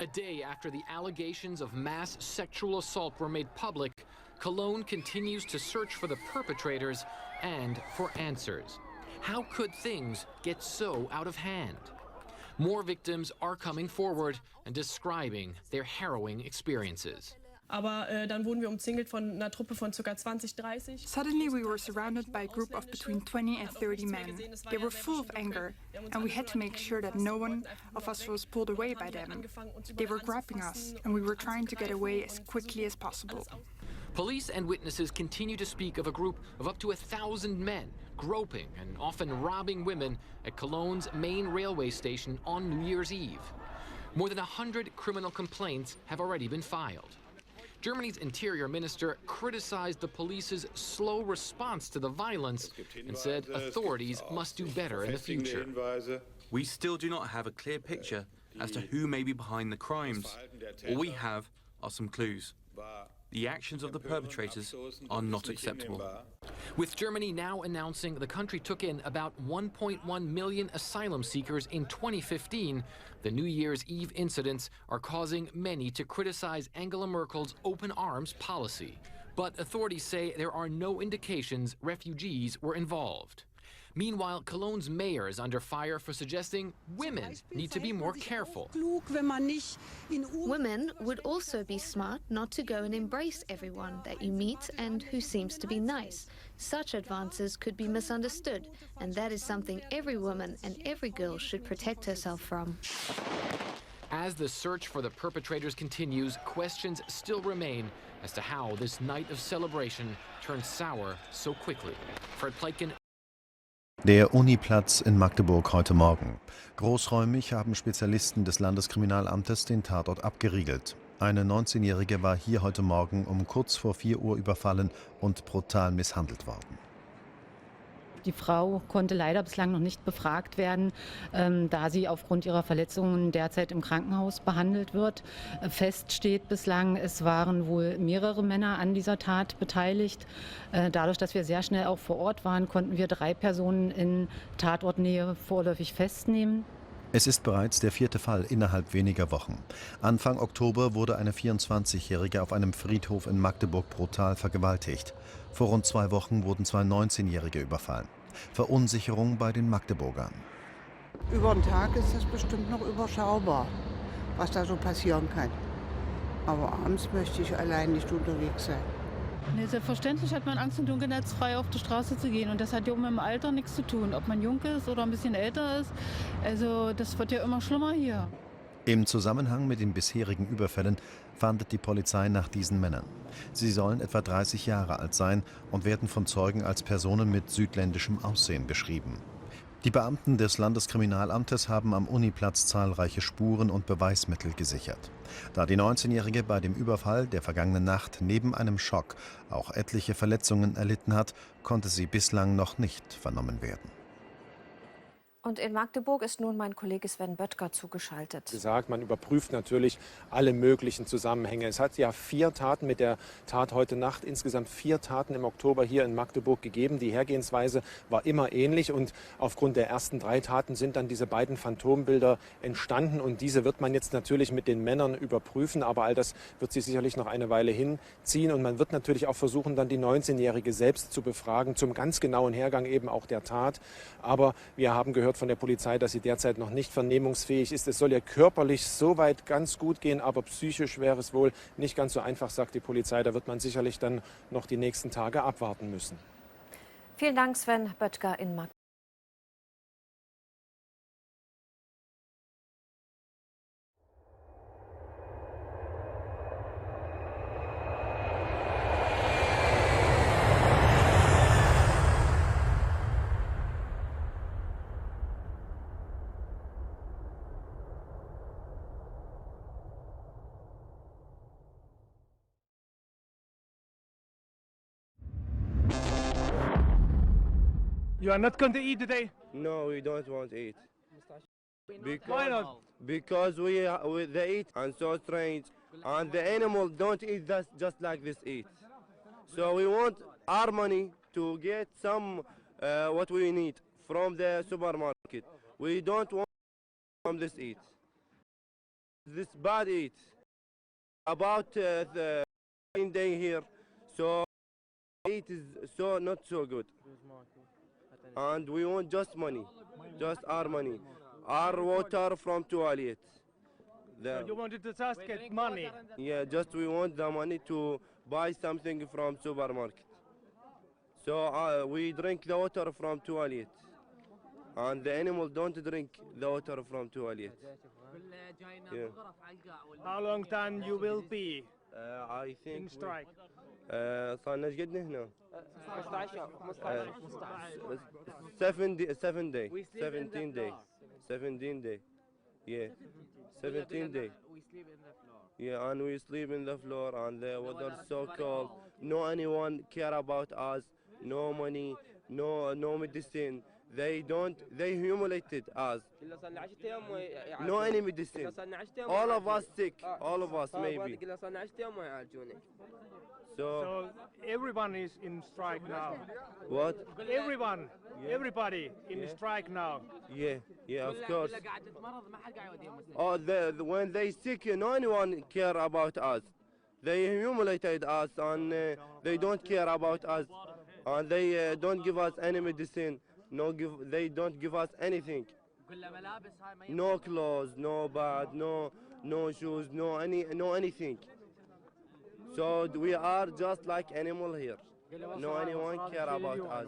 A day after the allegations of mass sexual assault were made public, Cologne continues to search for the perpetrators and for answers. How could things get so out of hand? More victims are coming forward and describing their harrowing experiences. Aber dann wurden wir umzingelt von einer Truppe von ca. 20, 30. Suddenly we were surrounded by a group of between 20 and 30 men. They were full of anger, and we had to make sure that no one of us was pulled away by them. They were grabbing us, and we were trying to get away as quickly as possible. Police and witnesses continue to speak of a group of up to 1,000 men groping and often robbing women at Cologne's main railway station on New Year's Eve. More than 100 criminal complaints have already been filed. Germany's interior minister criticized the police's slow response to the violence and said authorities must do better in the future. We still do not have a clear picture as to who may be behind the crimes. All we have are some clues. The actions of the perpetrators are not acceptable. With Germany now announcing the country took in about 1.1 million asylum seekers in 2015, the New Year's Eve incidents are causing many to criticize Angela Merkel's open arms policy. But authorities say there are no indications refugees were involved. Meanwhile, Cologne's mayor is under fire for suggesting women need to be more careful. Women would also be smart not to go and embrace everyone that you meet and who seems to be nice. Such advances could be misunderstood, and that is something every woman and every girl should protect herself from. As the search for the perpetrators continues, questions still remain as to how this night of celebration turned sour so quickly. Fred Pleitgen. Der Uniplatz in Magdeburg heute Morgen. Großräumig haben Spezialisten des Landeskriminalamtes den Tatort abgeriegelt. Eine 19-Jährige war hier heute Morgen um kurz vor 4 Uhr überfallen und brutal misshandelt worden. Die Frau konnte leider bislang noch nicht befragt werden, da sie aufgrund ihrer Verletzungen derzeit im Krankenhaus behandelt wird. Fest steht bislang, es waren wohl mehrere Männer an dieser Tat beteiligt. Dadurch, dass wir sehr schnell auch vor Ort waren, konnten wir 3 Personen in Tatortnähe vorläufig festnehmen. Es ist bereits der 4. Fall innerhalb weniger Wochen. Anfang Oktober wurde eine 24-Jährige auf einem Friedhof in Magdeburg brutal vergewaltigt. Vor rund 2 Wochen wurden 2 19-Jährige überfallen. Verunsicherung bei den Magdeburgern. Über den Tag ist das bestimmt noch überschaubar, was da so passieren kann. Aber abends möchte ich allein nicht unterwegs sein. Nee, selbstverständlich hat man Angst, im Dunkeln jetzt frei auf die Straße zu gehen. Und das hat ja mit dem Alter nichts zu tun, ob man jung ist oder ein bisschen älter ist. Also das wird ja immer schlimmer hier. Im Zusammenhang mit den bisherigen Überfällen fahndet die Polizei nach diesen Männern. Sie sollen etwa 30 Jahre alt sein und werden von Zeugen als Personen mit südländischem Aussehen beschrieben. Die Beamten des Landeskriminalamtes haben am Uniplatz zahlreiche Spuren und Beweismittel gesichert. Da die 19-Jährige bei dem Überfall der vergangenen Nacht neben einem Schock auch etliche Verletzungen erlitten hat, konnte sie bislang noch nicht vernommen werden. Und in Magdeburg ist nun mein Kollege Sven Böttger zugeschaltet. Man überprüft natürlich alle möglichen Zusammenhänge. Es hat ja 4 Taten mit der Tat heute Nacht, insgesamt 4 Taten im Oktober hier in Magdeburg gegeben. Die Hergehensweise war immer ähnlich und aufgrund der ersten 3 Taten sind dann diese beiden Phantombilder entstanden und diese wird man jetzt natürlich mit den Männern überprüfen, aber all das wird sich sicherlich noch eine Weile hinziehen und man wird natürlich auch versuchen, dann die 19-Jährige selbst zu befragen, zum ganz genauen Hergang eben auch der Tat. Aber wir haben gehört von der Polizei, dass sie derzeit noch nicht vernehmungsfähig ist. Es soll ja körperlich soweit ganz gut gehen, aber psychisch wäre es wohl nicht ganz so einfach, sagt die Polizei. Da wird man sicherlich dann noch die nächsten Tage abwarten müssen. Vielen Dank, Sven Böttger in Magdeburg. You are not going to eat today? No, we don't want to eat. Why not? Because they eat and so strange, and the animal don't eat that just like this eat. So we want our money to get some what we need from the supermarket. We don't want from this eat. This bad eat. About the day here, so it is so not so good. And we want just money, just our money, our water from toilet. You wanted to just get money? Yeah, just we want the money to buy something from supermarket. So we drink the water from toilet, and the animal don't drink the water from toilet. Yeah. How long time you will be I think in strike? صار ايش قد هنا؟ 7 day, 17 day, 17 day, yeah, 17 day. Yeah, and we sleep in the floor, and the weather so cold. No anyone care about us. No money, no medicine. They humiliated us. No any medicine. All of us sick. All of us maybe. So everyone is in strike now. What? Everyone, everybody in strike now. Yeah, of course. Oh, when they sick, no anyone care about us. They humiliated us, and they don't care about us, and they don't give us any medicine. They don't give us anything. No clothes, no bed, no shoes, no anything. So we are just like animal here. No anyone care about us.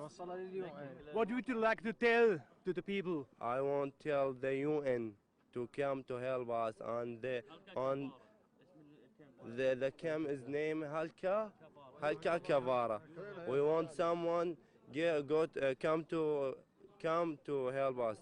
What would you like to tell to the people? I want to tell the UN to come to help us, and the camp is named Halka Kavara. We want someone come to help us.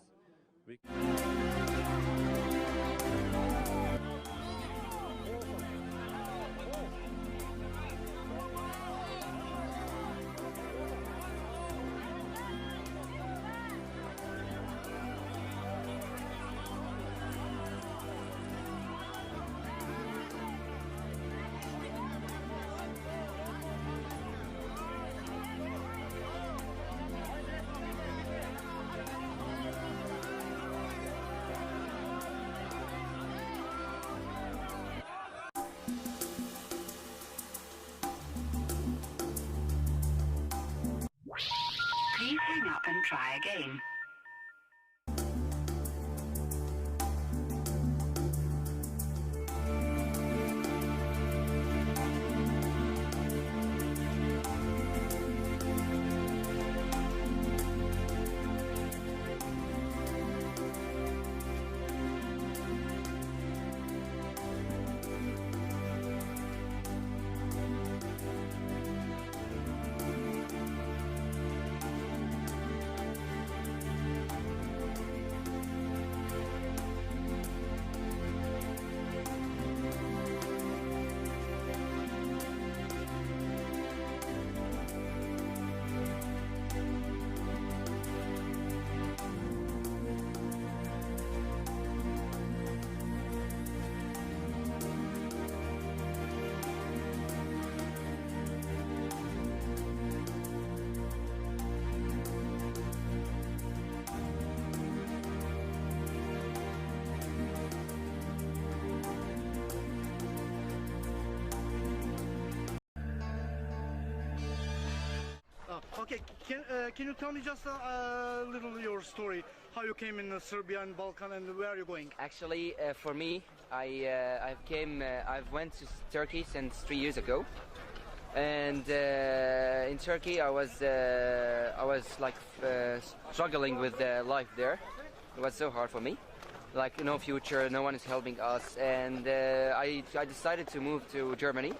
Please hang up and try again. Okay, can you tell me just a little your story, how you came in Serbia and Balkan, and where are you going? Actually, for me, I went to Turkey since 3 years ago, and in Turkey I was like struggling with life there. It was so hard for me, like no future, no one is helping us, and I decided to move to Germany.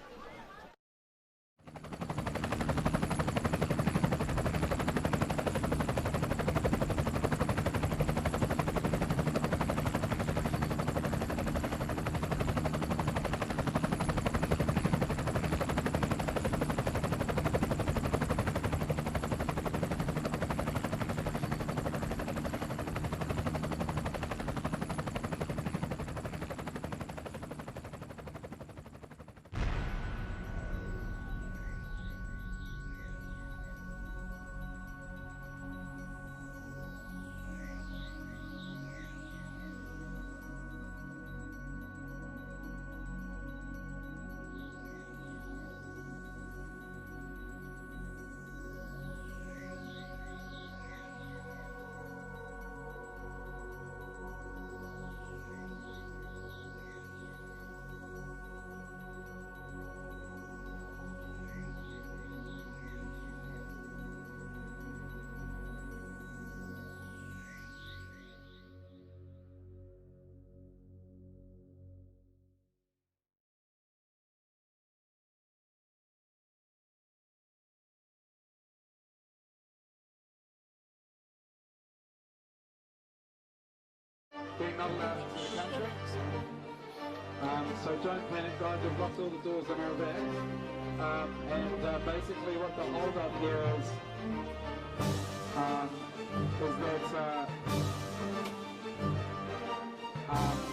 being not allowed into the country. So don't panic, guys. We've locked all the doors on our back. And basically what the hold up here is that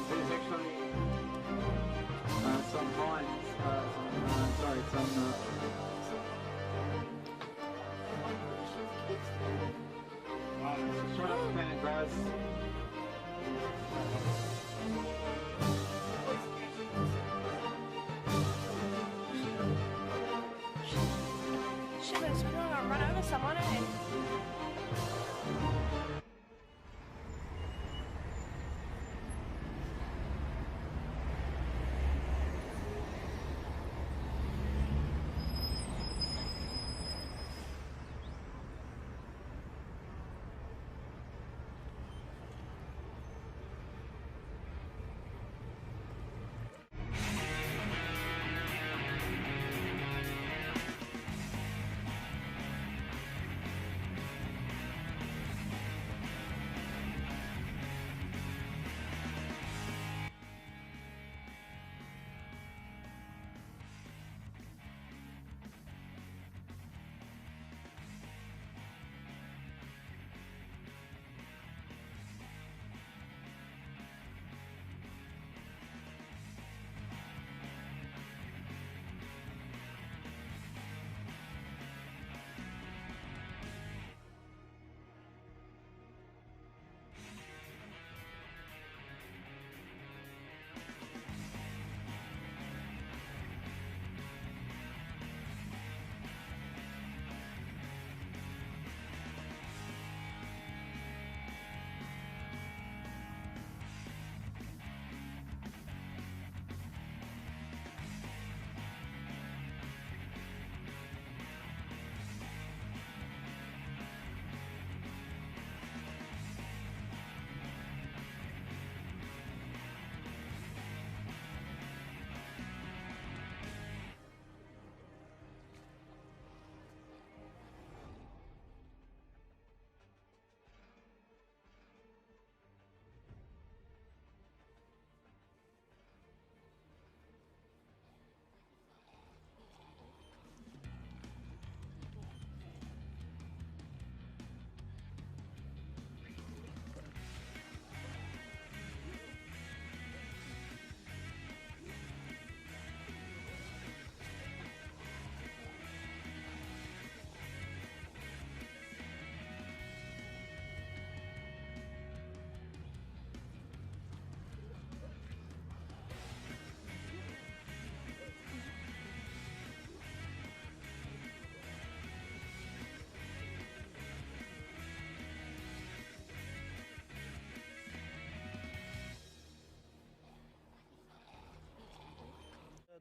there's actually some mines, just try not to panic, guys. Shit, we're gonna run over someone, eh?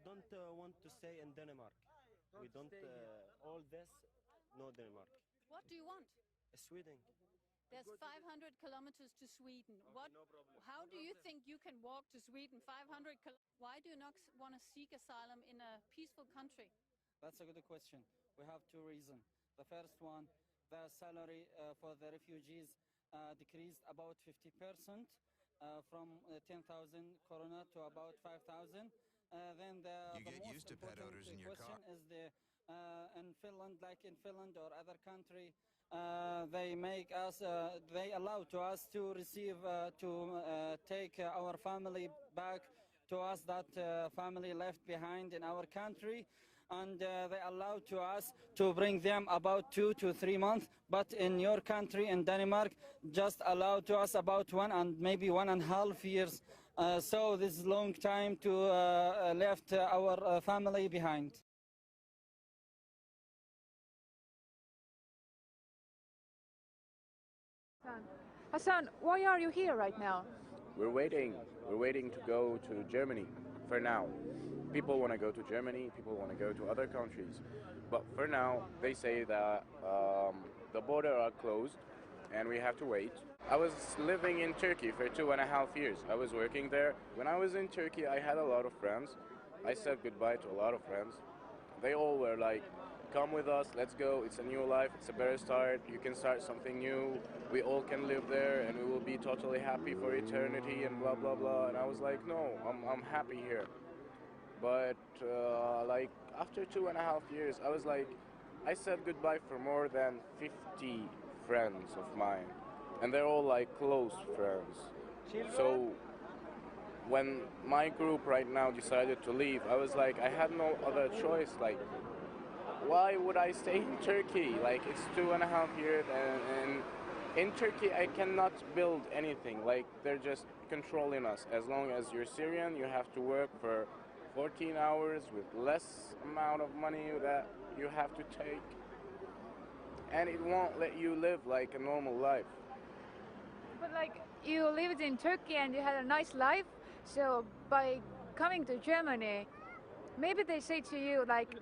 Don't want to stay in Denmark. We don't all this, no Denmark. What do you want? Sweden. There's 500 kilometers to Sweden. What? No problem. How do you think you can walk to Sweden 500 kilometers? Why do you not want to seek asylum in a peaceful country? That's a good question. We have two reasons. The first one, the salary for the refugees decreased about 50% from 10,000 koruna to about 5,000. Then You get used to pet odors in your car. Is the in Finland, like in Finland or other country, they make us, they allow to us to receive, to take our family back to us, that family left behind in our country. And they allow to us to bring them about 2 to 3 months. But in your country, in Denmark, just allow to us about 1 and maybe 1.5 years. So this is long time to left our family behind. Hassan, why are you here right now? We're waiting to go to Germany for now. People want to go to Germany, people want to go to other countries. But for now, they say that the border are closed and we have to wait. I was living in Turkey for 2.5 years. I was working there. When I was in Turkey, I had a lot of friends. I said goodbye to a lot of friends. They all were like come with us, let's go, it's a new life, it's a better start, you can start something new, we all can live there and we will be totally happy for eternity and blah blah blah. And I was like, no, I'm happy here. But like after 2.5 years, I was like, I said goodbye for more than 50 friends of mine, and they're all like close friends. So when my group right now decided to leave, I was like, I had no other choice. Like, why would I stay in Turkey? Like, it's 2.5 years, and in Turkey I cannot build anything. Like, they're just controlling us. As long as you're Syrian, you have to work for 14 hours with less amount of money that you have to take, and it won't let you live like a normal life. But like, you lived in Turkey and you had a nice life, so by coming to Germany, maybe they say to you like,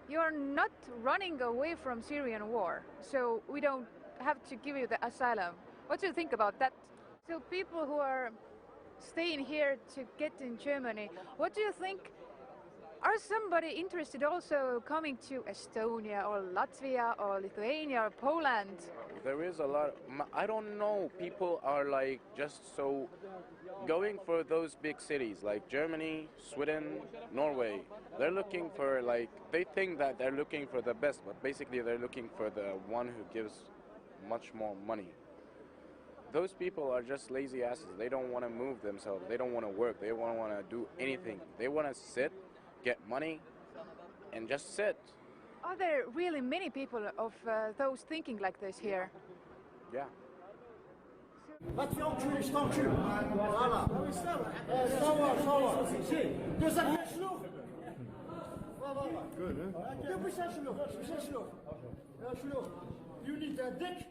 you're not running away from Syrian war, so we don't have to give you the asylum. What do you think about that? So people who are staying here to get in Germany, what do you think? Are somebody interested also coming to Estonia or Latvia or Lithuania or Poland? There is a lot. I don't know. People are like just so going for those big cities like Germany, Sweden, Norway. They're looking for like, they think that they're looking for the best, but basically they're looking for the one who gives much more money. Those people are just lazy asses. They don't want to move themselves. They don't want to work. They don't want to do anything. They want to sit, get money, and just sit. Are there really many people of those thinking like this here? Yeah. Va te faire enculer, je t'encule. Voilà. Si. Deux sacs de chlouf. Voilà. Good, huh? Deux bouchées de chlouf. You need a dick?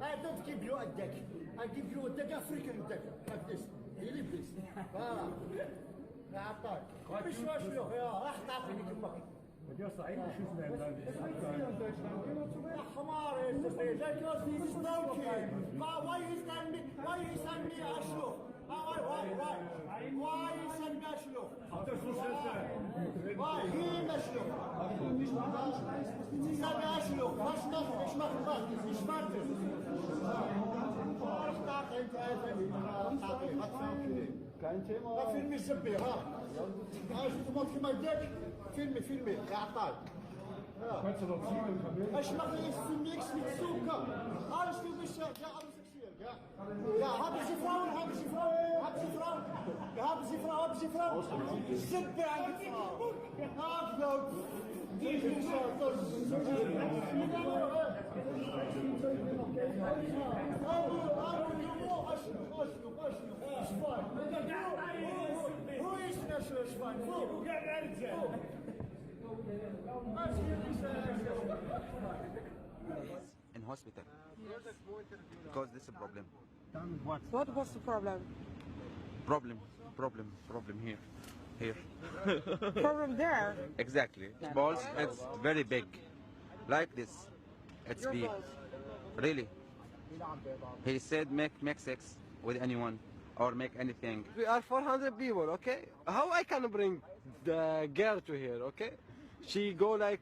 I don't give you a dick. I give you a dick, African dick. Like this. You leave this. Voilà. يا عطاك مش شلوخ يا راح تعطيني كمك يا صعيب شو اسمه يا حمار انت جاي تقول في ستوكي why you send me a شلوخ why you send me a شلوخ why he مشلوخ سامي a شلوخ مش مخبط مش مرتب راح تعطي انت راح تعطي ما تفهمش لا فيلمي الزبي ها شو تموت كما يديك فيلمي يا عطاي اش ما فيلمي يكسب السوكه انا شنو باش يا يا هاب زفراون الزبي عندك هاب in hospital because this is a problem. What was the problem? Problem here. Problem there? Exactly. Balls, it's very big, like this. It's big. Really. He said make sex with anyone or make anything. We are 400 people, okay? How I can bring the girl to here, okay? She go like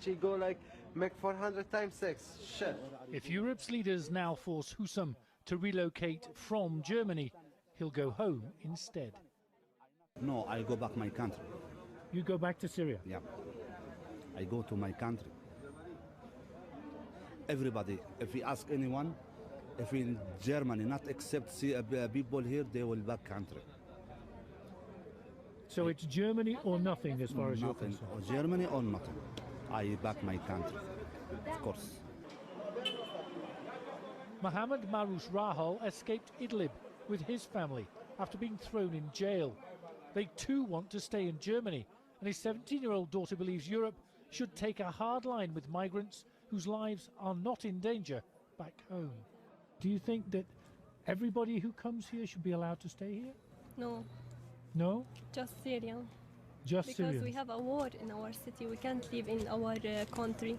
she go like make 400 times sex. Shit. If Europe's leaders now force Husam to relocate from Germany, he'll go home instead. No, I go back my country. You go back to Syria? Yeah. I go to my country. Everybody, if we ask anyone, if in Germany not accept people here, they will back country. So it's Germany or nothing as far as you're concerned? Or Germany or nothing. I back my country, of course. Mohammed Maroush Rahal escaped Idlib with his family after being thrown in jail. They too want to stay in Germany, and his 17-year-old daughter believes Europe should take a hard line with migrants whose lives are not in danger back home. Do you think that everybody who comes here should be allowed to stay here? No. No? Just Syrian. Just because Syrians. We have a war in our city. We can't live in our country.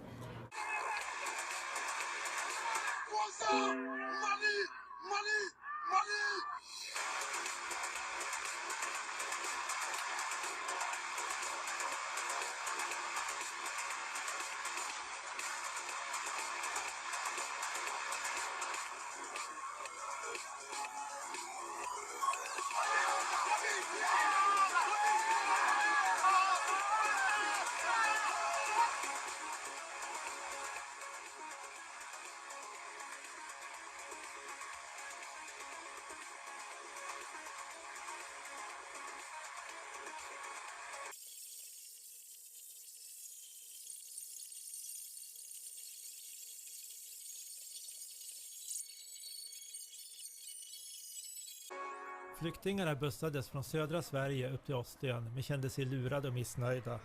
Flyktingarna bussades från södra Sverige upp till Ostön men kände sig lurade och missnöjda.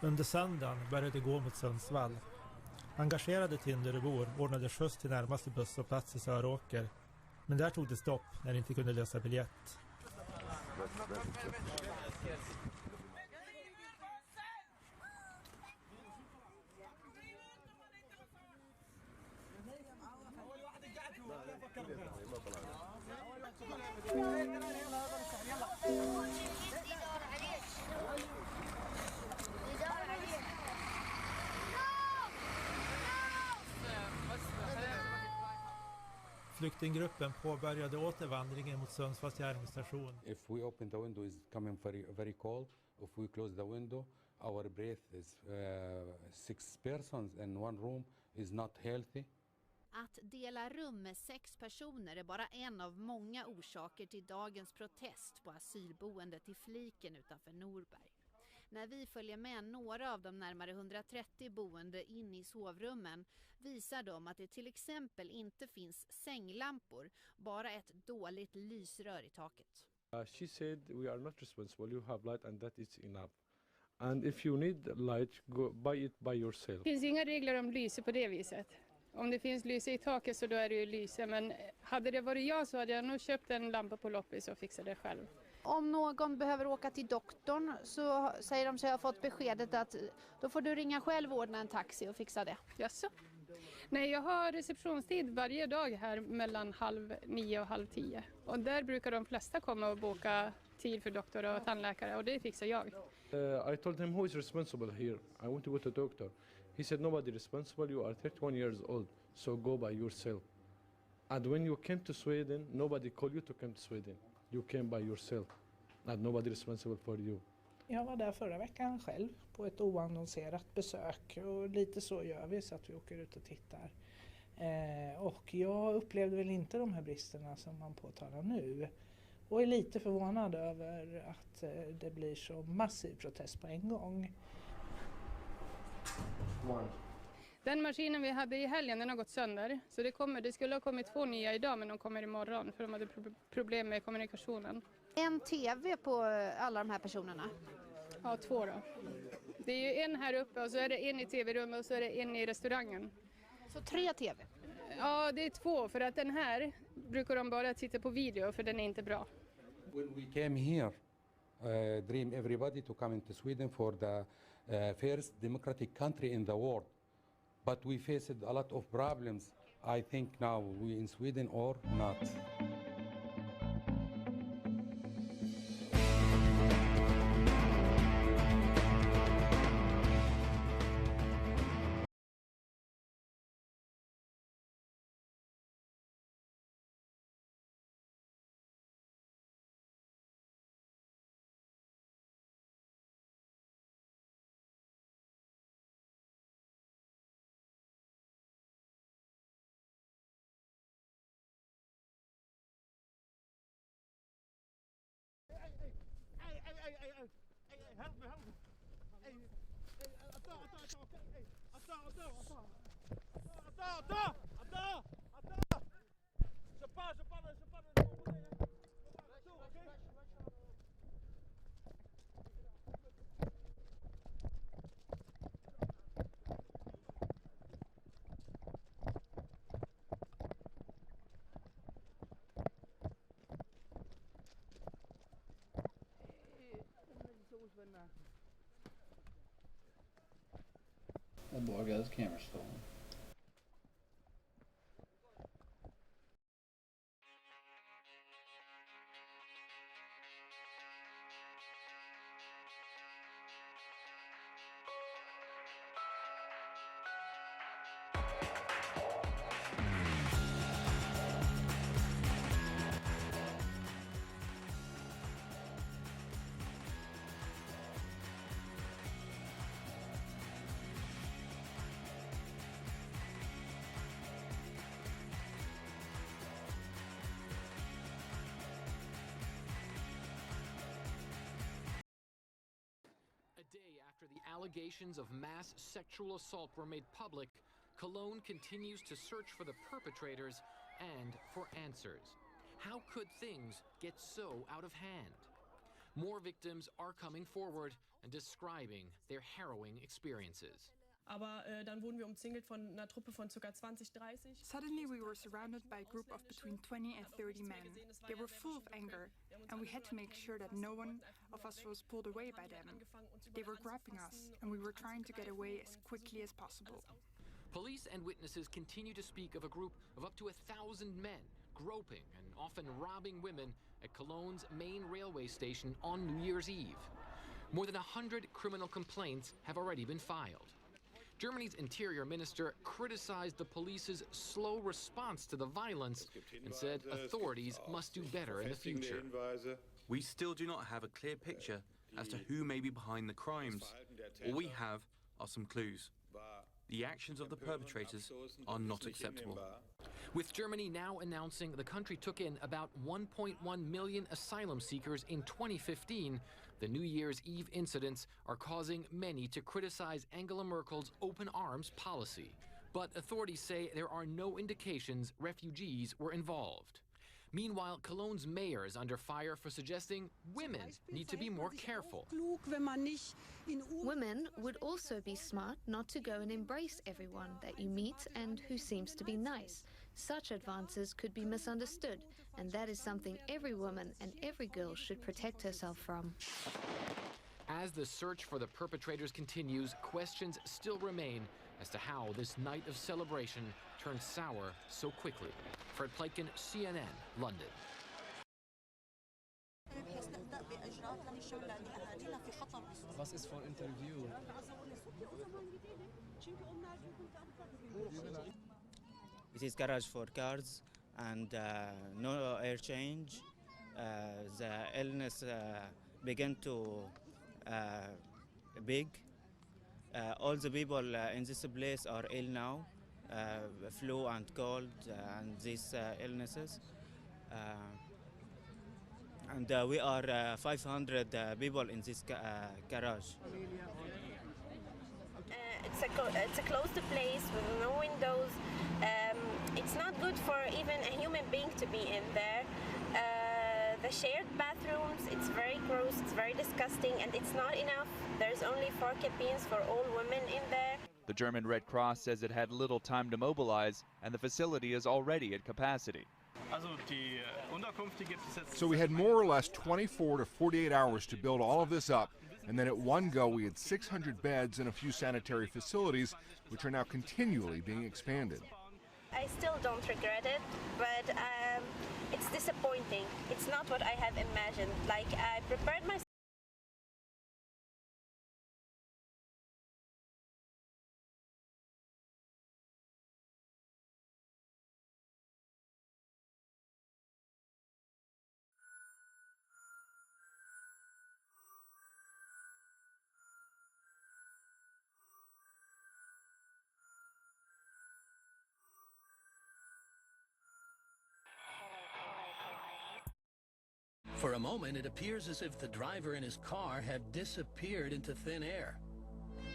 Under söndagen började gå mot Sundsvall. Engagerade Tinderbor ordnade skjuts till närmaste busshållplats i Söråker. Men där tog det stopp när de inte kunde lösa biljett. Flyktinggruppen påbörjade återvandringen mot Sundsvalls järnvägsstation. If we open the window, it's coming very cold. If we close the window, our breath is 6 persons in one room is not healthy. Att dela rum med 6 personer är bara en av många orsaker till dagens protest på asylboendet i Fliken utanför Norberg. När vi följer med några av de närmare 130 boende in i sovrummen visar de att det till exempel inte finns sänglampor, bara ett dåligt lysrör i taket. She said, we are not responsible, you have light and that is enough. And if you need light, go buy it by yourself. Det finns inga regler om lyse på det viset. Om det finns lyse i taket så då är det ju lyse, men hade det varit jag så hade jag nog köpt en lampa på loppis och fixat det själv. Om någon behöver åka till doktorn så säger de sig ha fått beskedet att då får du ringa själv och ordna en taxi och fixa det. Jaså? Nej, jag har receptionstid varje dag här mellan 8:30 och 9:30. Och där brukar de flesta komma och boka tid för doktor och tandläkare och det fixar jag. I told him who is responsible here. I want to go to doctor. He said nobody responsible, you are 31 years old, so go by yourself. And when you came to Sweden, nobody called you to come to Sweden. You came by yourself, and nobody responsible for you. Jag var där förra veckan själv på ett oannonserat besök och lite så gör vi så att vi åker ut och tittar. Och jag upplevde väl inte de här bristerna som man påtalar nu och är lite förvånad över att det blir så massiv protest på en gång. Den maskinen vi hade i helgen den har gått sönder så det skulle ha kommit 2 nya idag men de kommer imorgon för de hade problem med kommunikationen. En tv på alla de här personerna? Ja, 2 då. Det är ju en här uppe och så är det en i tv-rummet och så är det en i restaurangen. Så 3 tv? Ja, det är 2 för att den här brukar de bara titta på video för den är inte bra. When we came here, dream everybody to come into Sweden for the first democratic country in the world. But we faced a lot of problems. I think now we in Sweden or not. Help me. Hey, That boy got his camera stolen. Allegations of mass sexual assault were made public, Cologne continues to search for the perpetrators and for answers. How could things get so out of hand? More victims are coming forward and describing their harrowing experiences. Aber dann wurden wir umzingelt von einer Truppe von ca. 20, 30. Suddenly we were surrounded by a group of between 20 and 30 men. They were full of anger, and we had to make sure that no one of us was pulled away by them. They were grabbing us, and we were trying to get away as quickly as possible. Police and witnesses continue to speak of a group of up to 1,000 men groping and often robbing women at Cologne's main railway station on New Year's Eve. More than 100 criminal complaints have already been filed. Germany's interior minister criticized the police's slow response to the violence and said authorities must do better in the future. We still do not have a clear picture as to who may be behind the crimes. All we have are some clues. The actions of the perpetrators are not acceptable. With Germany now announcing the country took in about 1.1 million asylum seekers in 2015, the New Year's Eve incidents are causing many to criticize Angela Merkel's open arms policy. But authorities say there are no indications refugees were involved. Meanwhile, Cologne's mayor is under fire for suggesting women need to be more careful. Women would also be smart not to go and embrace everyone that you meet and who seems to be nice. Such advances could be misunderstood, and that is something every woman and every girl should protect herself from. As the search for the perpetrators continues, questions still remain as to how this night of celebration turned sour so quickly. Fred Pleitgen, CNN, London. Was ist vor Interview? It is garage for cars and no air change. The illness began to big. All the people in this place are ill now, flu and cold and these illnesses. And we are 500 people in this garage. It's a closed place with no windows. It's not good for even a human being to be in there. The shared bathrooms, it's very gross, it's very disgusting, and it's not enough. There's only 4 cabins for all women in there. The German Red Cross says it had little time to mobilize, and the facility is already at capacity. So we had more or less 24 to 48 hours to build all of this up, and then at one go we had 600 beds and a few sanitary facilities, which are now continually being expanded. I still don't regret it, but it's disappointing. It's not what I have imagined. Like, I prepared myself. For a moment, it appears as if the driver and his car have disappeared into thin air.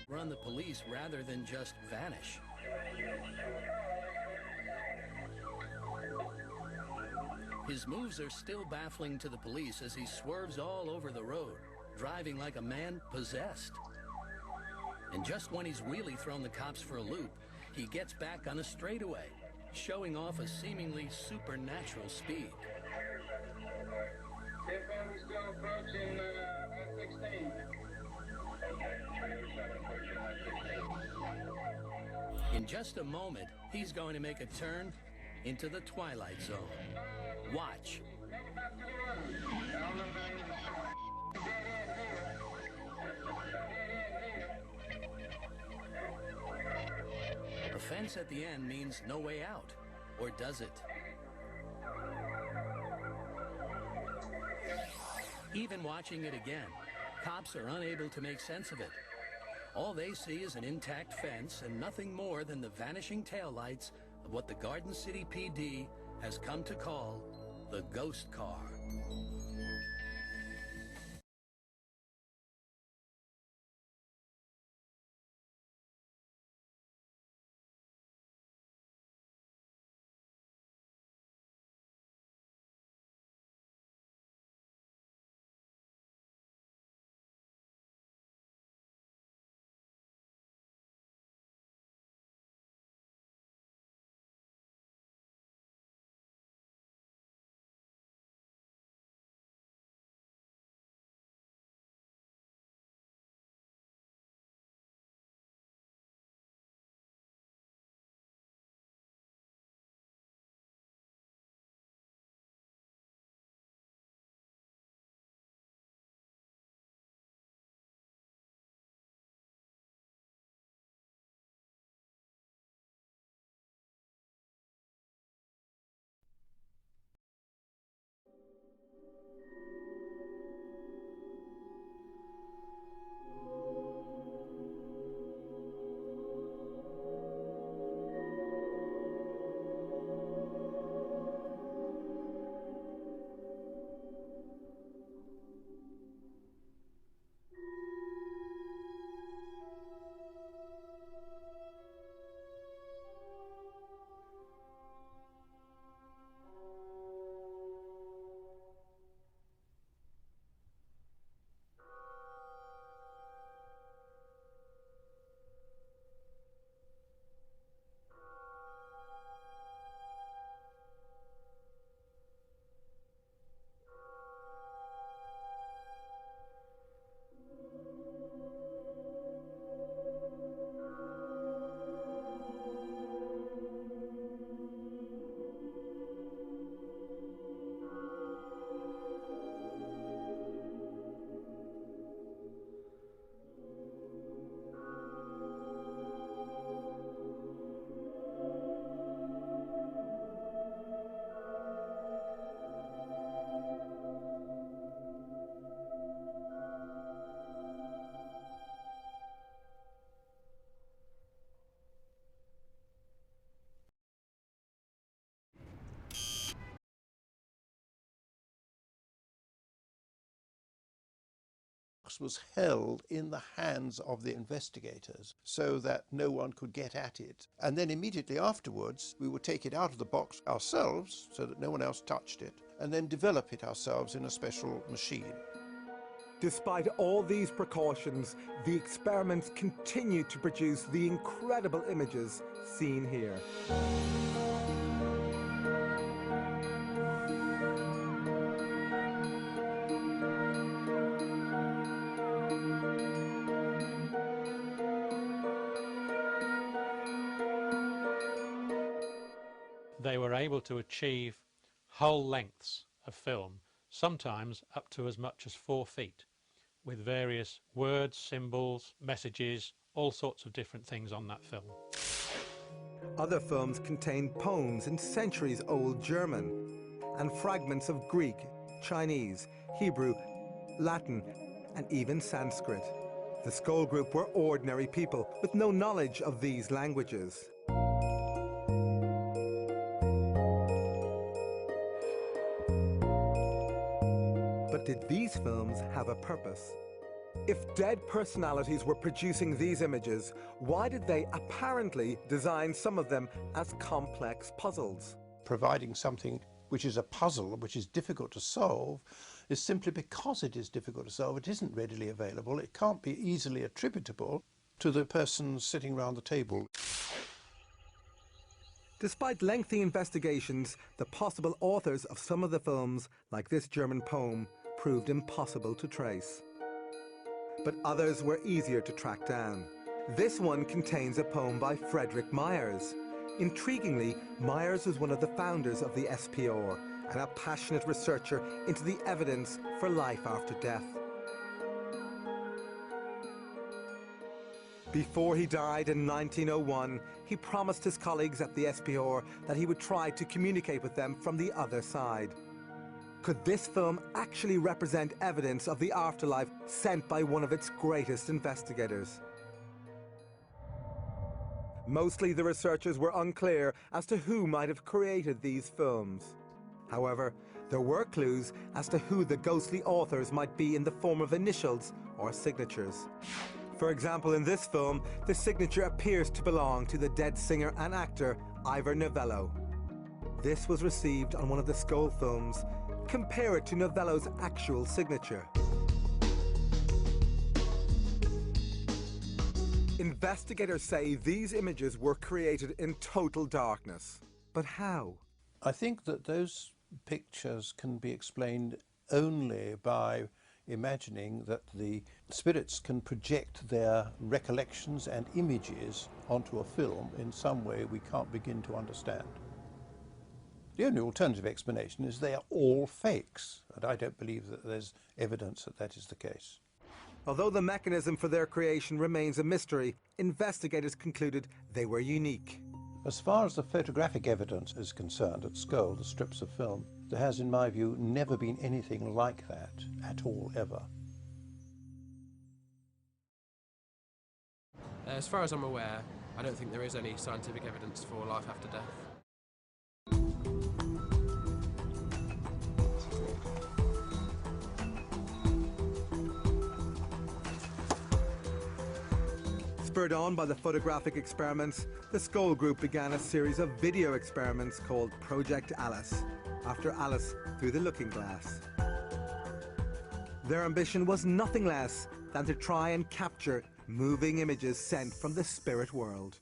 Run the police rather than just vanish. His moves are still baffling to the police as he swerves all over the road, driving like a man possessed. And just when he's really thrown the cops for a loop, he gets back on a straightaway, showing off a seemingly supernatural speed. In just a moment, he's going to make a turn into the Twilight Zone. Watch. The fence at the end means no way out, or does it? Even watching it again, cops are unable to make sense of it. All they see is an intact fence and nothing more than the vanishing taillights of what the Garden City PD has come to call the ghost car. box was held in the hands of the investigators so that no one could get at it. And then immediately afterwards, we would take it out of the box ourselves so that no one else touched it, and then develop it ourselves in a special machine. Despite all these precautions, the experiments continued to produce the incredible images seen here. They were able to achieve whole lengths of film, sometimes up to as much as 4 feet, with various words, symbols, messages, all sorts of different things on that film. Other films contained poems in centuries-old German and fragments of Greek, Chinese, Hebrew, Latin, and even Sanskrit. The Skoll group were ordinary people with no knowledge of these languages. But did these films have a purpose? If dead personalities were producing these images, why did they apparently design some of them as complex puzzles? Providing something which is a puzzle, which is difficult to solve, is simply because it is difficult to solve. It isn't readily available. It can't be easily attributable to the person sitting around the table. Despite lengthy investigations, the possible authors of some of the films, like this German poem, proved impossible to trace. But others were easier to track down. This one contains a poem by Frederick Myers. Intriguingly, Myers was one of the founders of the SPR and a passionate researcher into the evidence for life after death. Before he died in 1901, he promised his colleagues at the SPR that he would try to communicate with them from the other side. Could this film actually represent evidence of the afterlife sent by one of its greatest investigators? Mostly the researchers were unclear as to who might have created these films. However, there were clues as to who the ghostly authors might be in the form of initials or signatures. For example, in this film, the signature appears to belong to the dead singer and actor Ivor Novello. This was received on one of the Skoll films. Compare it to Novello's actual signature. Investigators say these images were created in total darkness. But how? I think that those pictures can be explained only by imagining that the spirits can project their recollections and images onto a film in some way we can't begin to understand. The only alternative explanation is they are all fakes, and I don't believe that there's evidence that that is the case. Although the mechanism for their creation remains a mystery, investigators concluded they were unique. As far as the photographic evidence is concerned at Skoll, the strips of film, there has, in my view, never been anything like that at all, ever. As far as I'm aware, I don't think there is any scientific evidence for life after death. Spurred on by the photographic experiments, the Skoll group began a series of video experiments called Project Alice, after Alice through the looking glass. Their ambition was nothing less than to try and capture moving images sent from the spirit world.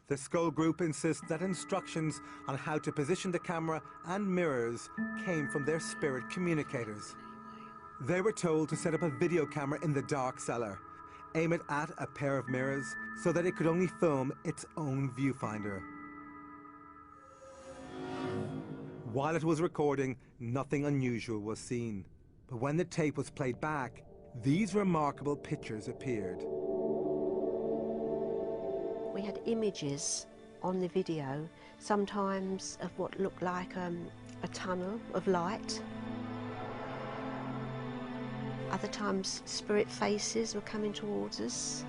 The Skoll group insists that instructions on how to position the camera and mirrors came from their spirit communicators. They were told to set up a video camera in the dark cellar, aim it at a pair of mirrors so that it could only film its own viewfinder. While it was recording, nothing unusual was seen. But when the tape was played back, these remarkable pictures appeared. We had images on the video, sometimes of what looked like a tunnel of light. Other times, spirit faces were coming towards us.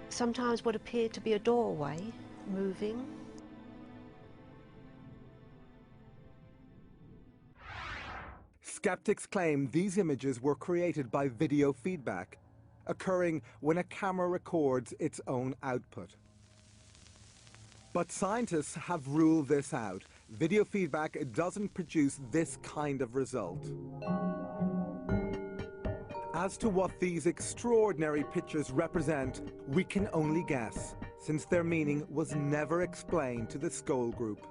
Sometimes what appeared to be a doorway moving. Skeptics claim these images were created by video feedback, occurring when a camera records its own output. But scientists have ruled this out. Video feedback doesn't produce this kind of result. As to what these extraordinary pictures represent, we can only guess, since their meaning was never explained to the Skoll group.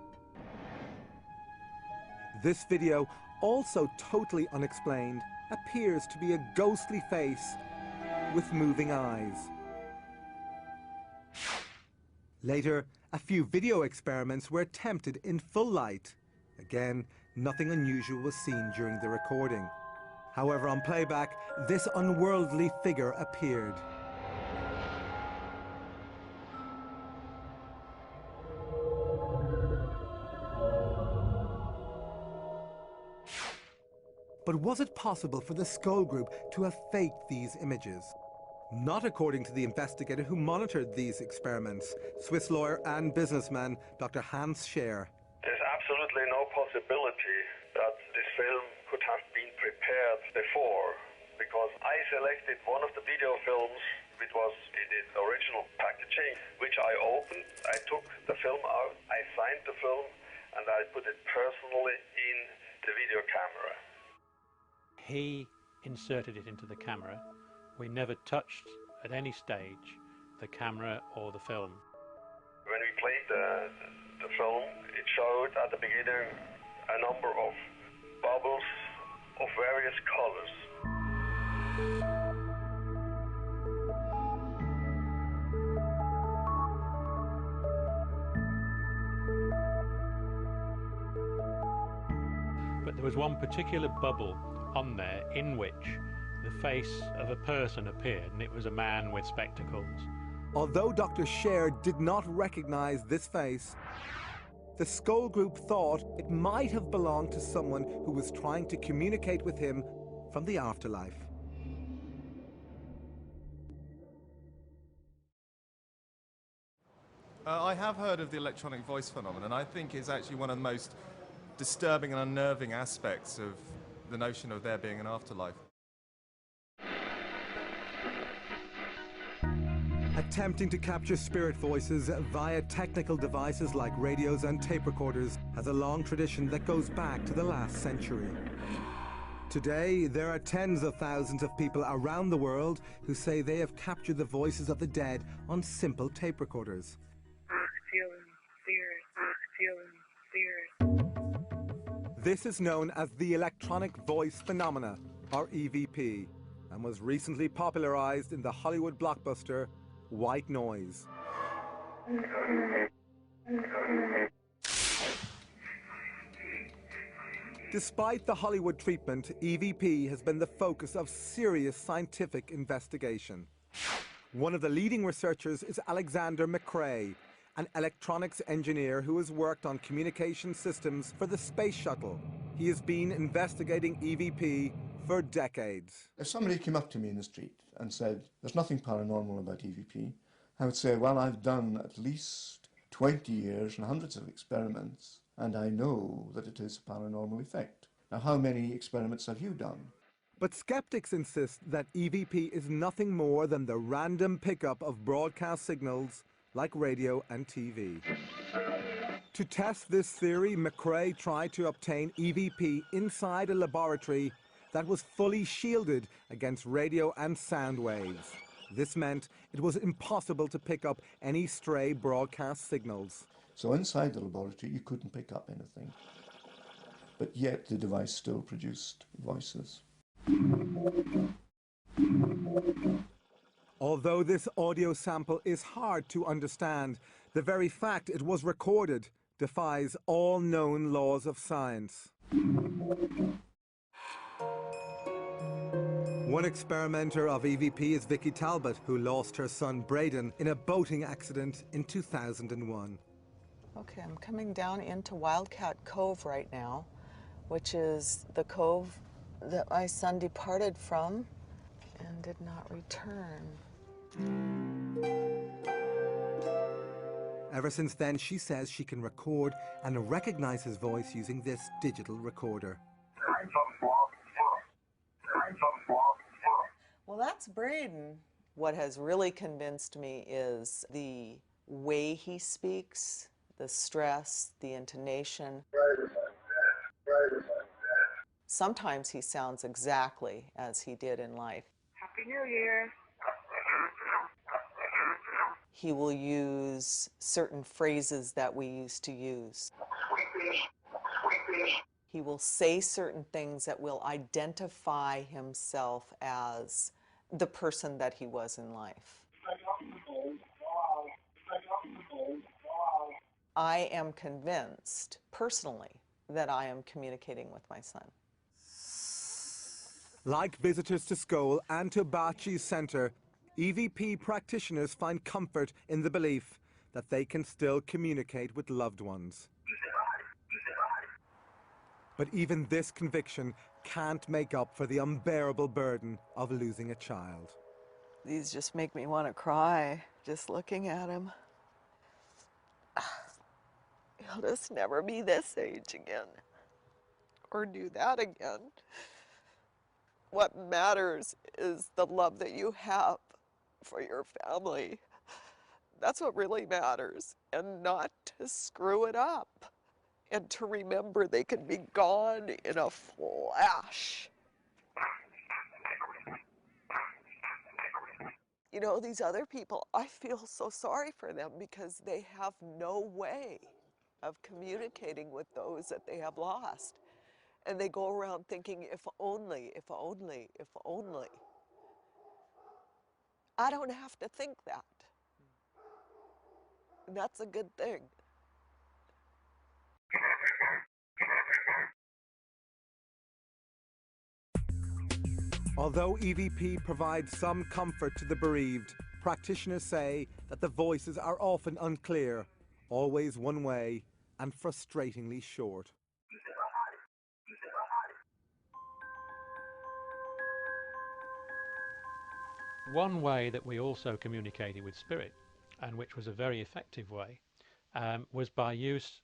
This video, also totally unexplained, appears to be a ghostly face with moving eyes. Later, a few video experiments were attempted in full light. Again, nothing unusual was seen during the recording. However, on playback, this unworldly figure appeared. But was it possible for the Skoll group to have faked these images? Not according to the investigator who monitored these experiments, Swiss lawyer and businessman Dr. Hans Scher. There's absolutely no possibility that this film could have been prepared before, because I selected one of the video films which was in its original packaging, which I opened. I took the film out, I signed the film, and I put it personally in the video camera. He inserted it into the camera. We never touched at any stage the camera or the film. When we played the film, it showed at the beginning a number of bubbles of various colors. But there was one particular bubble on there in which the face of a person appeared, and it was a man with spectacles. Although Dr. Scher did not recognize this face, the Skoll group thought it might have belonged to someone who was trying to communicate with him from the afterlife. I have heard of the electronic voice phenomenon. I think it's actually one of the most disturbing and unnerving aspects of the notion of there being an afterlife. Attempting to capture spirit voices via technical devices like radios and tape recorders has a long tradition that goes back to the last century. Today, there are tens of thousands of people around the world who say they have captured the voices of the dead on simple tape recorders. This is known as the electronic voice phenomena, or EVP, and was recently popularized in the Hollywood blockbuster White Noise. Despite the Hollywood treatment, EVP has been the focus of serious scientific investigation. One of the leading researchers is Alexander McRae, an electronics engineer who has worked on communication systems for the space shuttle. He has been investigating EVP for decades. If somebody came up to me in the street and said, there's nothing paranormal about EVP, I would say, well, I've done at least 20 years and hundreds of experiments, and I know that it is a paranormal effect. Now, how many experiments have you done? But skeptics insist that EVP is nothing more than the random pickup of broadcast signals like radio and TV. To test this theory, McRae tried to obtain EVP inside a laboratory that was fully shielded against radio and sound waves. This meant it was impossible to pick up any stray broadcast signals. So inside the laboratory you couldn't pick up anything, but yet the device still produced voices. Although this audio sample is hard to understand, the very fact it was recorded defies all known laws of science. One experimenter of EVP is Vicky Talbot, who lost her son Braden in a boating accident in 2001. Okay, I'm coming down into Wildcat Cove right now, which is the cove that my son departed from and did not return. Ever since then, she says she can record and recognize his voice using this digital recorder. Well, that's Braden. What has really convinced me is the way he speaks, the stress, the intonation. Sometimes he sounds exactly as he did in life. Happy New Year. He will use certain phrases that we used to use. He will say certain things that will identify himself as the person that he was in life. I am convinced, personally, that I am communicating with my son. Like visitors to school and to Bachi's centre, EVP practitioners find comfort in the belief that they can still communicate with loved ones. But even this conviction can't make up for the unbearable burden of losing a child. These just make me want to cry, just looking at him. He'll just never be this age again, or do that again. What matters is the love that you have for your family. That's what really matters, and not to screw it up. And to remember they can be gone in a flash. You know, these other people, I feel so sorry for them because they have no way of communicating with those that they have lost. And they go around thinking, if only, if only, if only. I don't have to think that. And that's a good thing. Although EVP provides some comfort to the bereaved, practitioners say that the voices are often unclear, always one way, and frustratingly short. One way that we also communicated with spirit, and which was a very effective way, was by use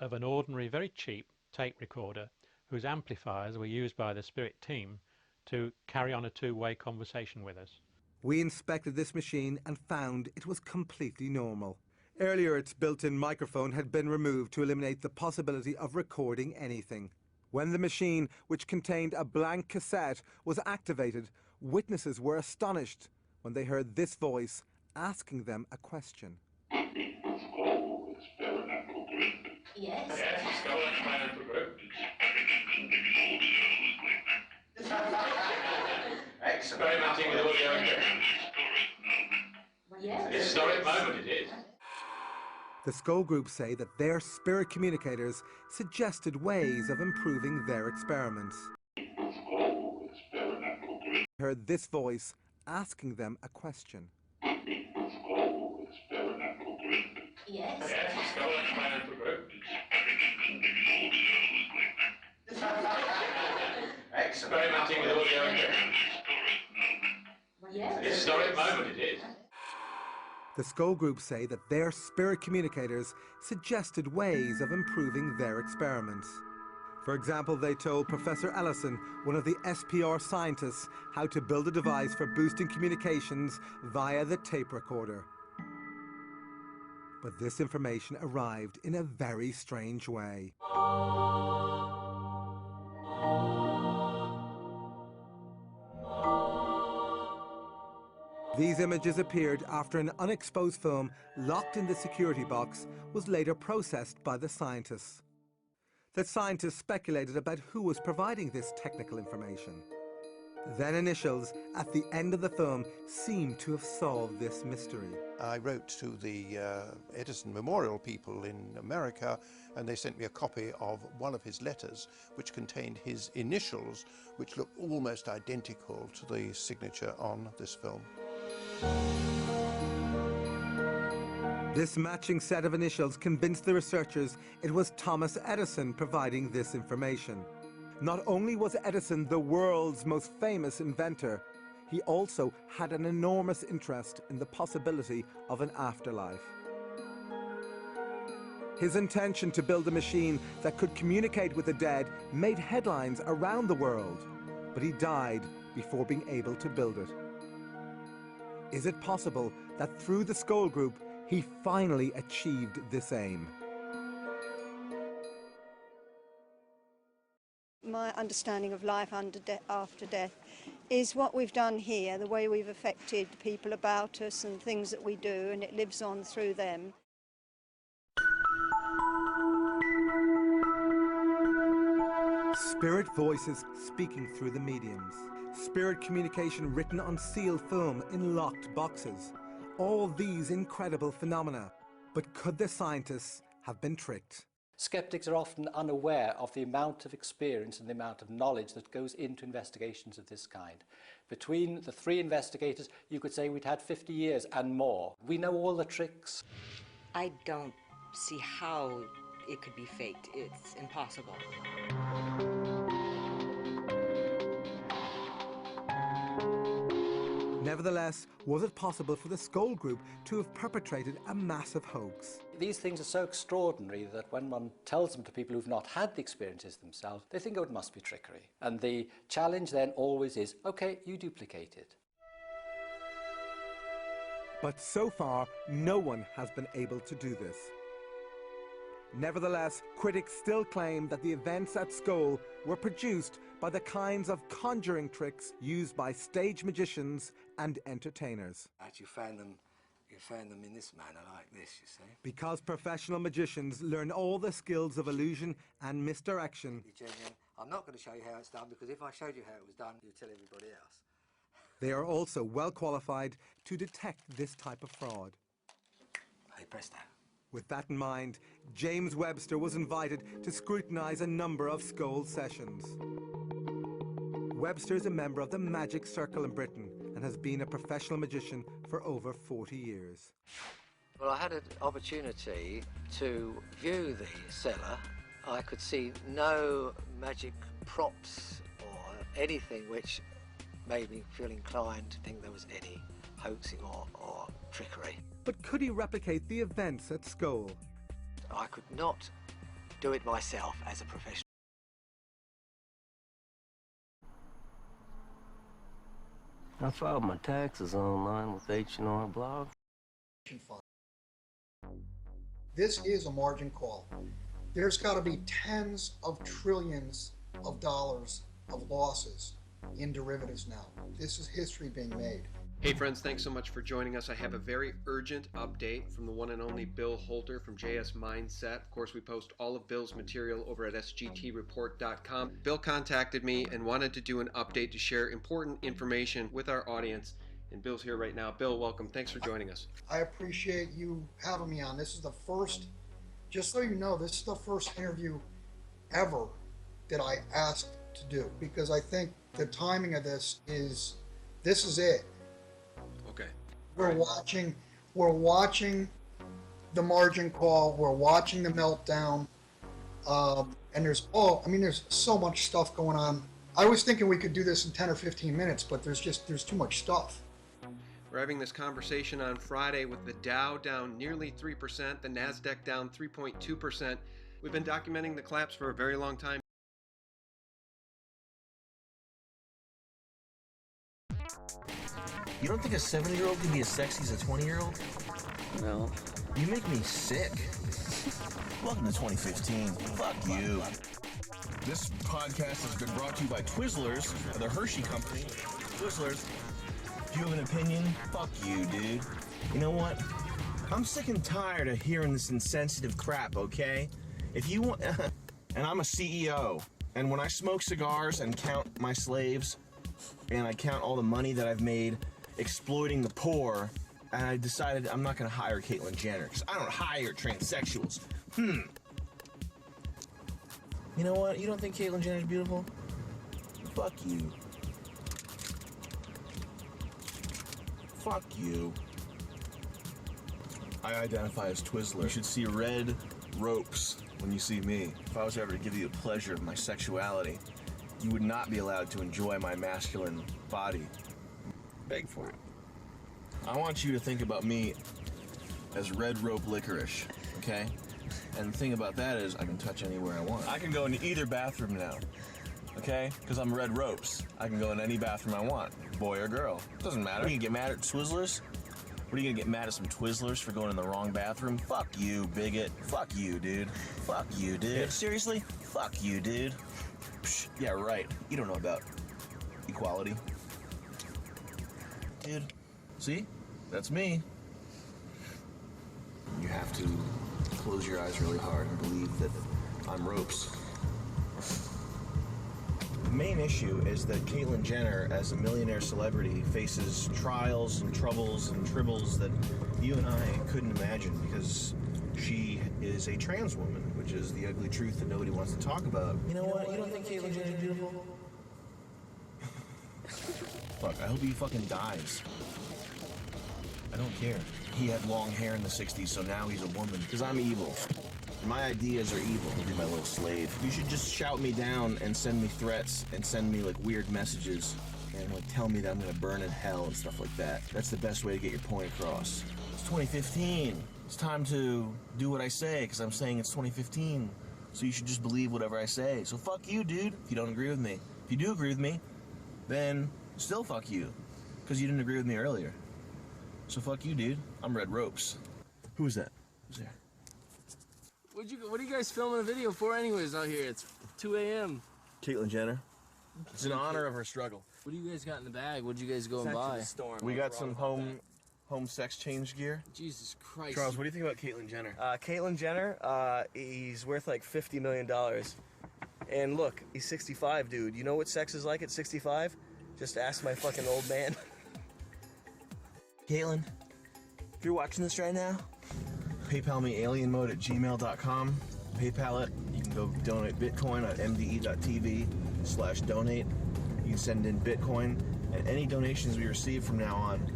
of an ordinary, very cheap tape recorder whose amplifiers were used by the spirit team to carry on a two-way conversation with us. We inspected this machine and found it was completely normal. Earlier, its built-in microphone had been removed to eliminate the possibility of recording anything. When the machine, which contained a blank cassette, was activated, witnesses were astonished when they heard this voice asking them a question. Yes. Experimenting with audio. Yes. Historic moment it is. The Skull Group say that their spirit communicators suggested ways of improving their experiments. Heard this voice asking them a question. Yes. Experimenting with audio. Yes. Historic moment it is. The Skull Group say that their spirit communicators suggested ways of improving their experiments. For example, they told Professor Ellison, one of the SPR scientists, how to build a device for boosting communications via the tape recorder. But this information arrived in a very strange way. These images appeared after an unexposed film locked in the security box was later processed by the scientists. The scientists speculated about who was providing this technical information. Then initials at the end of the film seemed to have solved this mystery. I wrote to the Edison Memorial people in America, and they sent me a copy of one of his letters, which contained his initials, which looked almost identical to the signature on this film. This matching set of initials convinced the researchers it was Thomas Edison providing this information. Not only was Edison the world's most famous inventor, he also had an enormous interest in the possibility of an afterlife. His intention to build a machine that could communicate with the dead made headlines around the world, but he died before being able to build it. Is it possible that through the Skoll Group, he finally achieved this aim? My understanding of life after death is what we've done here, the way we've affected the people about us and things that we do, and it lives on through them. Spirit voices speaking through the mediums. Spirit communication written on sealed film in locked boxes. All these incredible phenomena. But could the scientists have been tricked? Skeptics are often unaware of the amount of experience and the amount of knowledge that goes into investigations of this kind. Between the three investigators, you could say we'd had 50 years and more. We know all the tricks. I don't see how it could be faked. It's impossible. Nevertheless, was it possible for the Skoll Group to have perpetrated a massive hoax? These things are so extraordinary that when one tells them to people who've not had the experiences themselves, they think, oh, it must be trickery. And the challenge then always is, okay, you duplicate it. But so far, no one has been able to do this. Nevertheless, critics still claim that the events at Skoll were produced by the kinds of conjuring tricks used by stage magicians and entertainers. You found them in this manner like this, you see. Because professional magicians learn all the skills of illusion and misdirection. I'm not going to show you how it's done, because if I showed you how it was done, you'd tell everybody else. They are also well qualified to detect this type of fraud. Hey, presto. With that in mind, James Webster was invited to scrutinize a number of Skoll sessions. Webster is a member of the Magic Circle in Britain and has been a professional magician for over 40 years. Well, I had an opportunity to view the cellar. I could see no magic props or anything which made me feel inclined to think there was any hoaxing or trickery. But could he replicate the events at Skoll? I could not do it myself as a professional. I filed my taxes online with H&R Blog. This is a margin call. There's got to be tens of trillions of dollars of losses in derivatives now. This is history being made. Hey friends, thanks so much for joining us. I have a very urgent update from the one and only Bill Holter from JS Mindset. Of course, we post all of Bill's material over at sgtreport.com. Bill contacted me and wanted to do an update to share important information with our audience. And Bill's here right now. Bill, welcome. Thanks for joining us. I appreciate you having me on. This is the first, just so you know, this is the first interview ever that I asked to do, because I think the timing of this is it. Okay. We're watching the margin call, we're watching the meltdown, and there's so much stuff going on. I was thinking we could do this in 10 or 15 minutes, but there's too much stuff. We're having this conversation on Friday with the Dow down nearly 3%, the NASDAQ down 3.2%. We've been documenting the collapse for a very long time. You don't think a 7-year-old can be as sexy as a 20-year-old? No. You make me sick. Welcome to 2015. Fuck you. This podcast has been brought to you by Twizzlers, the Hershey Company. Twizzlers, if you have an opinion, fuck you, dude. You know what? I'm sick and tired of hearing this insensitive crap, okay? If you want... and I'm a CEO. And when I smoke cigars and count my slaves, and I count all the money that I've made exploiting the poor, and I decided I'm not going to hire Caitlyn Jenner, because I don't hire transsexuals. You know what? You don't think Caitlyn Jenner's beautiful? Fuck you. Fuck you. I identify as Twizzler. You should see red ropes when you see me. If I was ever to give you the pleasure of my sexuality, you would not be allowed to enjoy my masculine body. Beg for it. I want you to think about me as red rope licorice, okay? And the thing about that is I can touch anywhere I want. I can go into either bathroom now. okay? Because I'm red ropes. I can go in any bathroom I want, boy or girl. Doesn't matter. Are you gonna get mad at Twizzlers? What are you gonna get mad at some Twizzlers for going in the wrong bathroom? Fuck you, bigot. Fuck you, dude. Fuck you, dude. Yeah, seriously? Fuck you, dude. Psh, yeah, right. You don't know about equality. Dude, see? That's me. You have to close your eyes really hard and believe that I'm ropes. The main issue is that Caitlyn Jenner, as a millionaire celebrity, faces trials and troubles and tribbles that you and I couldn't imagine because she is a trans woman, which is the ugly truth that nobody wants to talk about. You know what? You don't think Caitlyn Jenner is beautiful? Fuck, I hope he fucking dies. I don't care. He had long hair in the 60s, so now he's a woman. Because I'm evil. My ideas are evil. He'll be my little slave. You should just shout me down and send me threats and send me, like, weird messages and, like, tell me that I'm gonna burn in hell and stuff like that. That's the best way to get your point across. It's 2015. It's time to do what I say, because I'm saying it's 2015. So you should just believe whatever I say. So fuck you, dude, if you don't agree with me. If you do agree with me, then still fuck you, because you didn't agree with me earlier. So fuck you, dude. I'm red ropes. Who is that? Who's there? What are you guys filming a video for anyways out here? It's 2 a.m. Caitlyn Jenner. It's in honor of her struggle. What do you guys got in the bag? What'd you guys go and buy? We got some home sex change gear. Jesus Christ. Charles, what do you think about Caitlyn Jenner? Caitlyn Jenner, he's worth like $50 million. And look, he's 65, dude. You know what sex is like at 65? Just ask my fucking old man. Caitlyn, if you're watching this right now, PayPal me alienmode@gmail.com. PayPal it. You can go donate Bitcoin at mde.tv/donate. You can send in Bitcoin, and any donations we receive from now on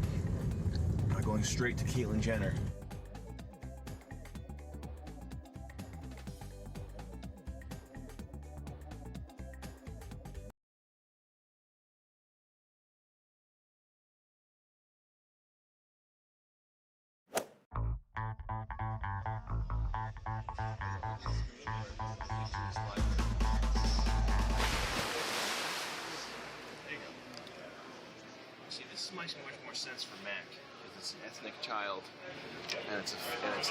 are going straight to Caitlyn Jenner. See, this makes much more sense for Mac, because it's an ethnic child, and it's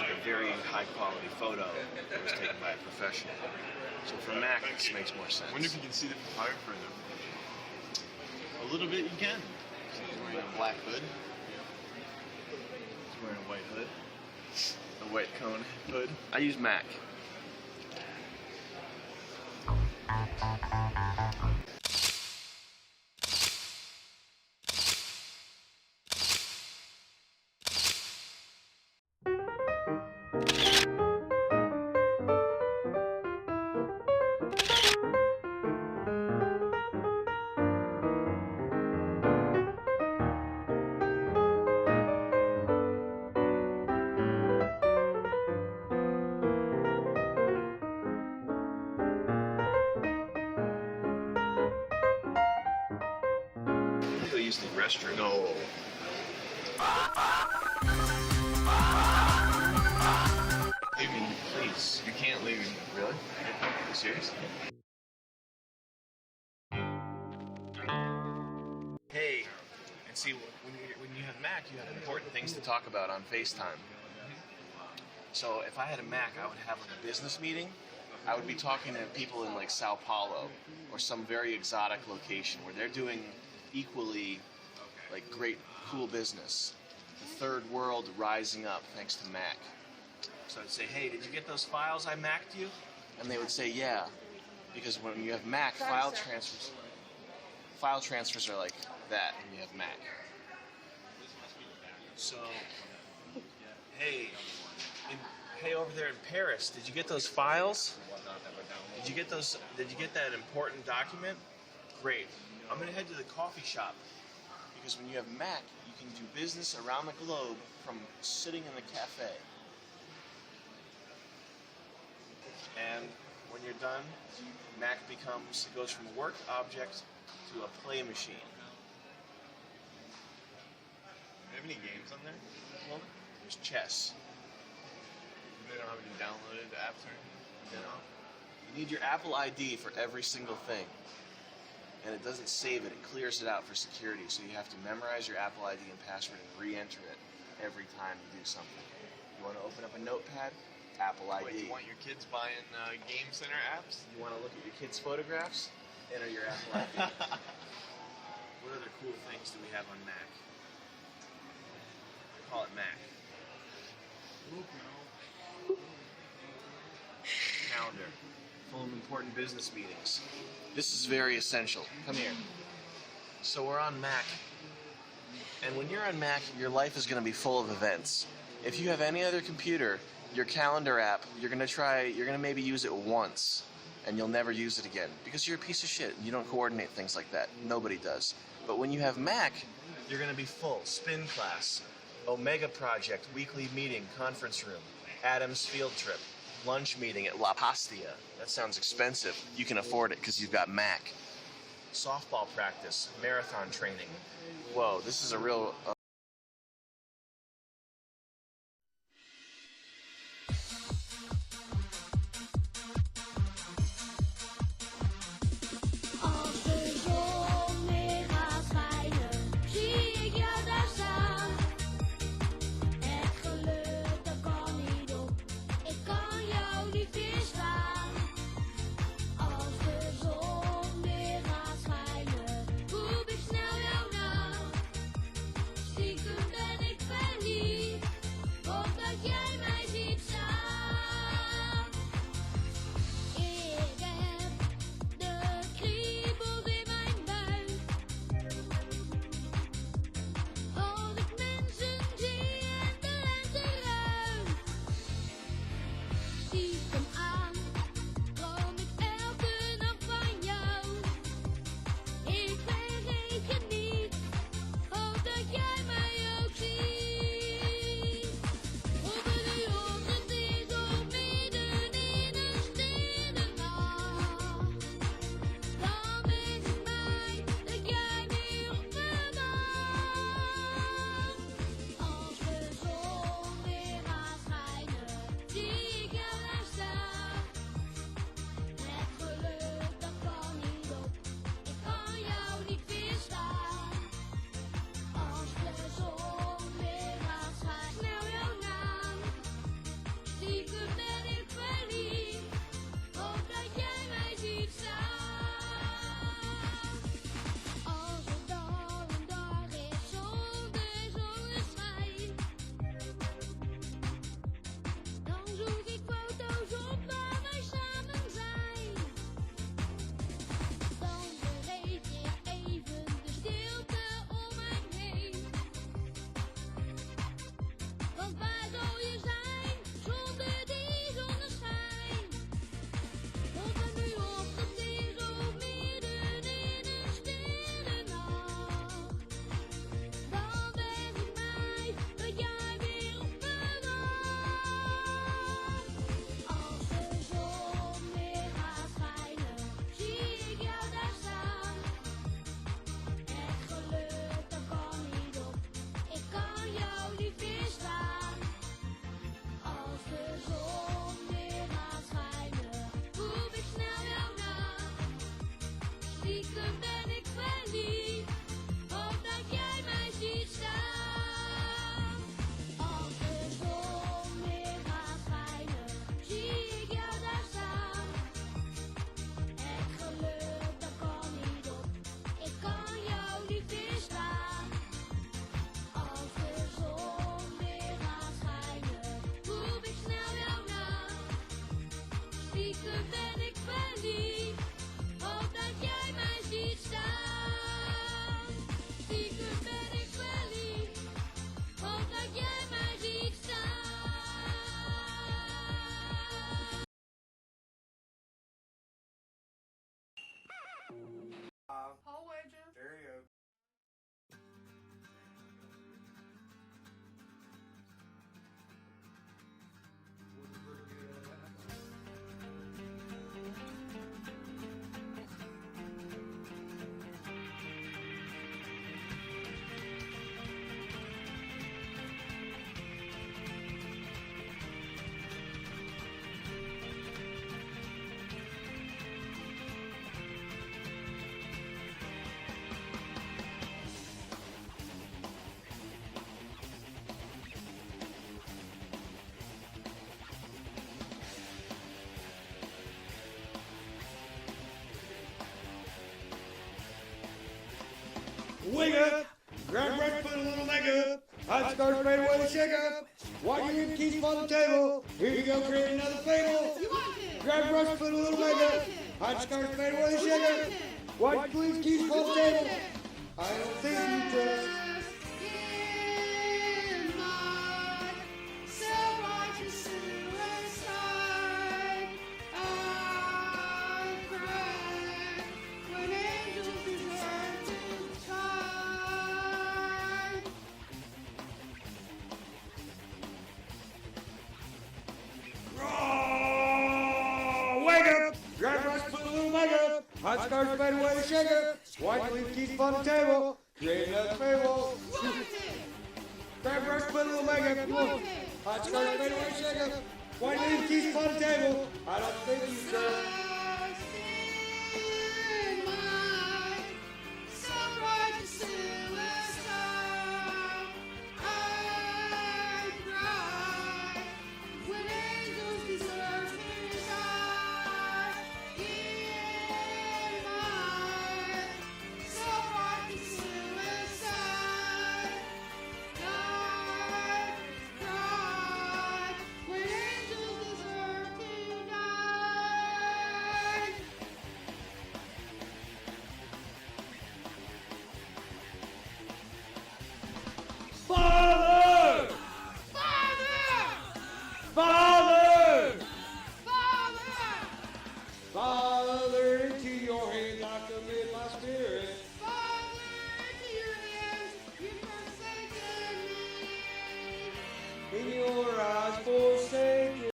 like a very high-quality photo that was taken by a professional. So for Mac, this makes more sense. I wonder if you can see the photographer, though. A little bit you can. He's wearing a black hood. He's wearing a white hood. A white cone hood. I use Mac. Use the restroom. No. Leave me, please. You can't leave me. Really? Are you serious? Hey, and see, when you have Mac, you have important things to talk about on FaceTime. So if I had a Mac, I would have like a business meeting. I would be talking to people in like Sao Paulo or some very exotic location where they're doing equally like great, cool business. The third world rising up thanks to Mac. So I'd say, hey, did you get those files I Mac'd you? And they would say, yeah. Because when you have Mac, file transfers are like that when you have Mac. So, hey over there in Paris, did you get those files? Did you get that important document? Great. I'm gonna head to the coffee shop because when you have Mac, you can do business around the globe from sitting in the cafe. And when you're done, Mac goes from a work object to a play machine. Do you have any games on there? Well, there's chess. They don't have any downloaded apps or anything? You know, you need your Apple ID for every single thing. and it doesn't save it, it clears it out for security. So you have to memorize your Apple ID and password and re-enter it every time you do something. You want to open up a notepad? Apple ID. Wait, you want your kids buying Game Center apps? You want to look at your kids' photographs? Enter your Apple ID. What other cool things do we have on Mac? Call it Mac. Calendar. Full of important business meetings. This is very essential. Come here. So we're on Mac. And when you're on Mac, your life is going to be full of events. If you have any other computer, your calendar app, you're going to maybe use it once, and you'll never use it again, because you're a piece of shit and you don't coordinate things like that. Nobody does. But when you have Mac, you're going to be full. Spin class, Omega project, weekly meeting, conference room, Adams field trip, lunch meeting at La Pastia. That sounds expensive. You can afford it because you've got Mac. Softball practice, marathon training. Whoa, this is a real... Wake up! Grab bread, put a little makeup. Hot scarf, fade away the shake up. While you leave keys on the table. Here you go, create another fable. Grab brush, put a little makeup. Hot scarf, fade away the shake up. While you leave keys on the table. I don't think you trust. Hot scarf, fade away the shaker. White leaf keys on the table. Create another fable. Grab brush, put a little makeup. Hot scarf, fade away the shaker. White leaf keys on the table. I don't think you trust. Father! Father! Father, into your hands I commit my spirit. Father, into your hands you forsaken me. In your eyes forsaken.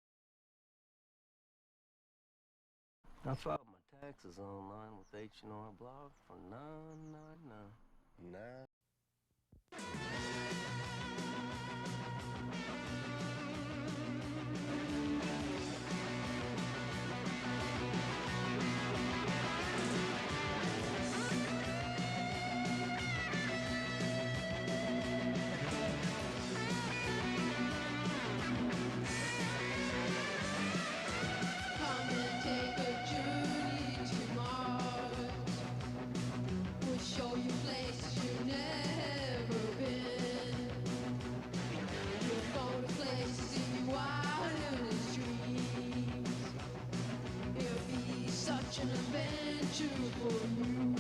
I filed my taxes online with H&R Block for $9.99. Show you places you've never been. You'll go to places in your wildest dreams. It'll be such an adventure for you.